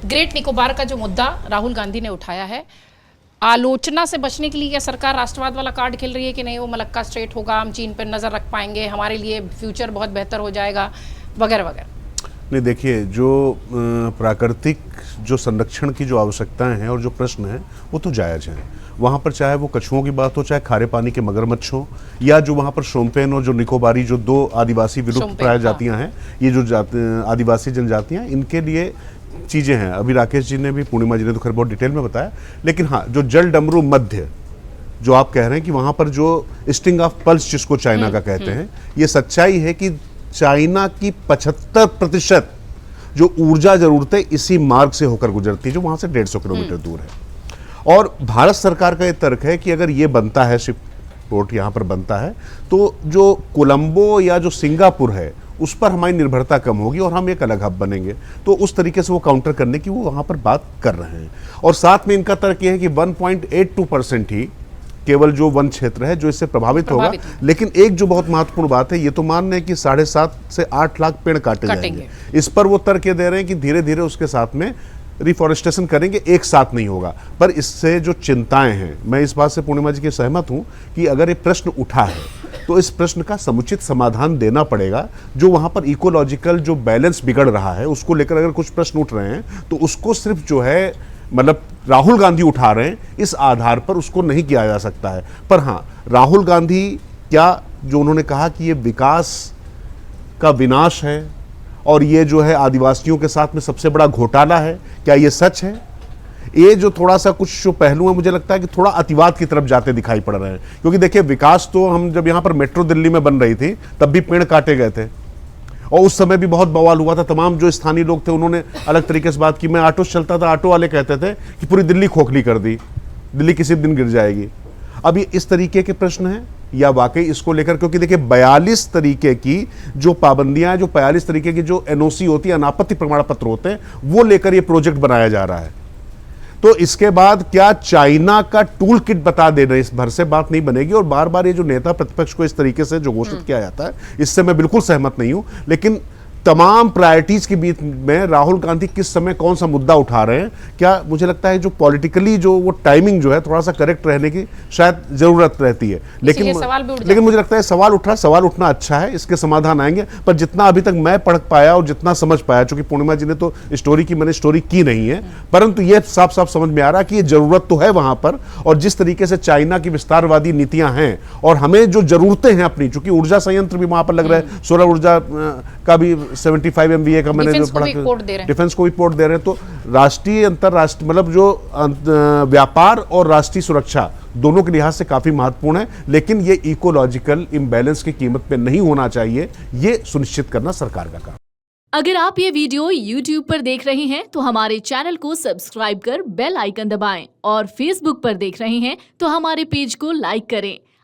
Great Nicobar का जो मुद्दा राहुल गांधी ने उठाया है, आलोचना से बचने के लिए क्या सरकार राष्ट्रवाद वाला कार्ड खेल रही है कि नहीं वो मलक्का स्ट्रेट होगा, हम चीन पर नज़र रख पाएंगे, हमारे लिए फ्यूचर बहुत बेहतर हो जाएगा वगैरह वगैरह? नहीं, देखिए, जो प्राकृतिक जो संरक्षण की जो आवश्यकताएं हैं और जो प्रश्न हैं वो तो जायज़ हैं। वहाँ पर चाहे वो कछुओं की बात हो, चाहे खारे पानी के मगरमच्छ हो, या जो वहाँ पर शोम्पेन और जो निकोबारी जो दो आदिवासी विलुप्त प्राय जातियाँ हैं, ये जो आदिवासी जनजातियाँ, इनके लिए चीज़ें हैं। अभी राकेश जी ने भी, पूर्णिमा जी ने तो खैर बहुत डिटेल में बताया, लेकिन हाँ, जो जल डमरू मध्य जो आप कह रहे हैं कि वहाँ पर जो स्टिंग ऑफ पल्स जिसको चाइना का कहते हैं, ये सच्चाई है कि चाइना की 75% जो ऊर्जा जरूरतें इसी मार्ग से होकर गुजरती है, जो वहाँ से 150 किलोमीटर दूर है। और भारत सरकार का ये तर्क है कि अगर ये बनता है, शिप पोर्ट यहाँ पर बनता है, तो जो कोलंबो या जो सिंगापुर है उस पर हमारी निर्भरता कम होगी और हम एक अलग हब बनेंगे। तो उस तरीके से वो काउंटर करने की वो वहाँ पर बात कर रहे हैं। और साथ में इनका तर्क ये है कि 1.82% ही केवल जो वन क्षेत्र है जो इससे प्रभावित होगा। लेकिन एक जो बहुत महत्वपूर्ण बात है, ये तो मान रहे हैं कि 7.5 से 8 लाख पेड़ काटे जाएंगे। इस पर वो तर्क ये दे रहे हैं कि धीरे धीरे उसके साथ में रिफॉरेस्टेशन करेंगे, एक साथ नहीं होगा। पर इससे जो चिंताएं हैं, मैं इस बात से पूर्णिमा जी के सहमत हूं कि अगर ये प्रश्न उठा है तो इस प्रश्न का समुचित समाधान देना पड़ेगा। जो वहां पर इकोलॉजिकल जो बैलेंस बिगड़ रहा है उसको लेकर अगर कुछ प्रश्न उठ रहे हैं तो उसको सिर्फ जो है मतलब राहुल गांधी उठा रहे हैं, इस आधार पर उसको नहीं किया जा सकता है। पर हाँ, राहुल गांधी क्या जो उन्होंने कहा कि ये विकास का विनाश है और ये जो है आदिवासियों के साथ में सबसे बड़ा घोटाला है, क्या ये सच है? ये जो थोड़ा सा कुछ जो पहलू है, मुझे लगता है कि थोड़ा अतिवाद की तरफ जाते दिखाई पड़ रहे हैं। क्योंकि देखिए, विकास तो हम जब यहाँ पर मेट्रो दिल्ली में बन रही थी तब भी पेड़ काटे गए थे और उस समय भी बहुत बवाल हुआ था। तमाम जो स्थानीय लोग थे उन्होंने अलग तरीके से बात की। मैं ऑटो से चलता था, ऑटो वाले कहते थे कि पूरी दिल्ली खोखली कर दी, दिल्ली किसी दिन गिर जाएगी। अब ये इस तरीके के प्रश्न हैं या वाकई इसको लेकर, क्योंकि देखिए 42 तरीके की जो पाबंदियां, जो 42 तरीके की जो एनओसी होती है, अनापत्ति प्रमाण पत्र होते हैं, वो लेकर ये प्रोजेक्ट बनाया जा रहा है। तो इसके बाद क्या चाइना का टूल किट बता दे रहे, इस भर से बात नहीं बनेगी। और बार बार ये जो नेता प्रतिपक्ष को इस तरीके से जो घोषित किया जाता है, इससे मैं बिल्कुल सहमत नहीं हूं। लेकिन तमाम प्रायोरिटीज के बीच में राहुल गांधी किस समय कौन सा मुद्दा उठा रहे हैं, क्या मुझे लगता है जो पॉलिटिकली जो वो टाइमिंग जो है थोड़ा सा करेक्ट रहने की शायद जरूरत रहती है। लेकिन मुझे लगता है सवाल उठना अच्छा है, इसके समाधान आएंगे। पर जितना अभी तक मैं पढ़ पाया और जितना समझ पाया, चूंकि पूर्णिमा जी ने तो स्टोरी की, मैंने स्टोरी की नहीं है, परंतु यह साफ साफ समझ में आ रहा कि ये जरूरत तो है वहां पर। और जिस तरीके से चाइना की विस्तारवादी नीतियां हैं और हमें जो जरूरतें हैं अपनी, चूंकि ऊर्जा संयंत्र भी वहां पर लग रहा है, सौर ऊर्जा का भी 75 MVA का मैंने जो पढ़ा, डिफेंस को भी पोर्ट दे रहे हैं। तो राष्ट्रीय अंतरराष्ट्रीय मतलब जो व्यापार और राष्ट्रीय सुरक्षा दोनों के लिहाज से काफी महत्वपूर्ण है। लेकिन ये इकोलॉजिकल इम्बैलेंस की कीमत पे नहीं होना चाहिए, ये सुनिश्चित करना सरकार का काम। अगर आप ये वीडियो YouTube पर देख रहे हैं तो हमारे चैनल को सब्सक्राइब कर बेल आइकन दबाएं और Facebook पर देख रहे हैं तो हमारे पेज को लाइक करें।